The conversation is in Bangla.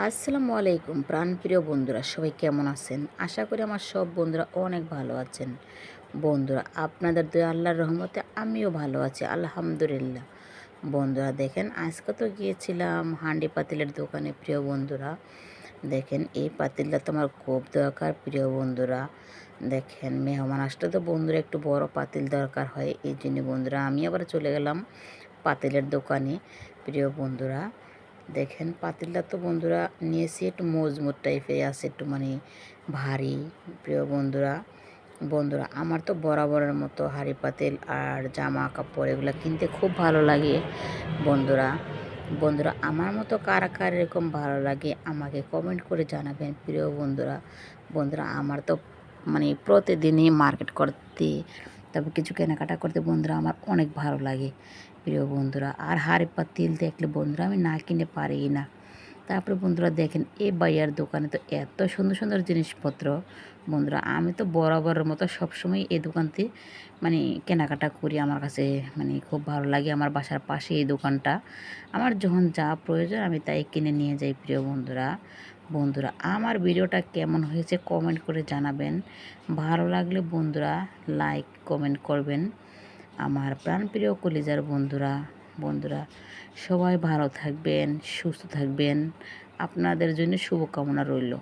আসসালামু আলাইকুম প্রাণপ্রিয় বন্ধুরা, সবাই কেমন আছেন? আশা করি আমার সব বন্ধুরা অনেক ভালো আছেন। বন্ধুরা, আপনাদের দয়া আল্লাহর রহমতে আমিও ভালো আছি, আলহামদুলিল্লাহ। বন্ধুরা দেখেন, আজকে তো গিয়েছিলাম হান্ডি পাতিলের দোকানে। প্রিয় বন্ধুরা দেখেন, এই পাতিলটা তো আমার খুব দরকার। প্রিয় বন্ধুরা দেখেন, মেহমান আসলে তো বন্ধুরা একটু বড় পাতিল দরকার হয়। এই জন্য বন্ধুরা আমি আবার চলে গেলাম পাতিলের দোকানে। প্রিয় বন্ধুরা দেখেন, পাতিলটা তো বন্ধুরা নিয়েছি একটু মজবুত টাইপের আছে, একটু মানে ভারী। প্রিয় বন্ধুরা বন্ধুরা আমার তো বরাবরের মতো হাঁড়ি পাতিল আর জামা কাপড় এগুলো কিনতে খুব ভালো লাগে। বন্ধুরা বন্ধুরা আমার মতো কারা কার এরকম ভালো লাগে আমাকে কমেন্ট করে জানাবেন। প্রিয় বন্ধুরা বন্ধুরা আমার তো মানে প্রতিদিনই মার্কেট করতে, তবে কিছু কেনাকাটা করতে বন্ধুরা আমার অনেক ভালো লাগে। প্রিয় বন্ধুরা আর হাঁড়ি পাতিল দেখলে বন্ধুরা আমি না কিনে পারি না। তারপরে বন্ধুরা দেখেন, এই বাইয়ার দোকানে তো এত সুন্দর সুন্দর জিনিসপত্র। বন্ধুরা আমি তো বরাবরের মতো সবসময় এই দোকানতে মানে কেনাকাটা করি। আমার কাছে মানে খুব ভালো লাগে। আমার বাসার পাশে এই দোকানটা। আমার যখন যা প্রয়োজন আমি তাই কিনে নিয়ে যাই। প্রিয় বন্ধুরা বন্ধুরা আমার ভিডিওটা কেমন হয়েছে কমেন্ট করে জানাবেন। ভালো লাগলে বন্ধুরা লাইক কমেন্ট করবেন। আমার প্রাণপ্রিয় কলিজার বন্ধুরা বন্ধুরা সবাই ভালো থাকবেন, সুস্থ থাকবেন। আপনাদের জন্য শুভকামনা রইল।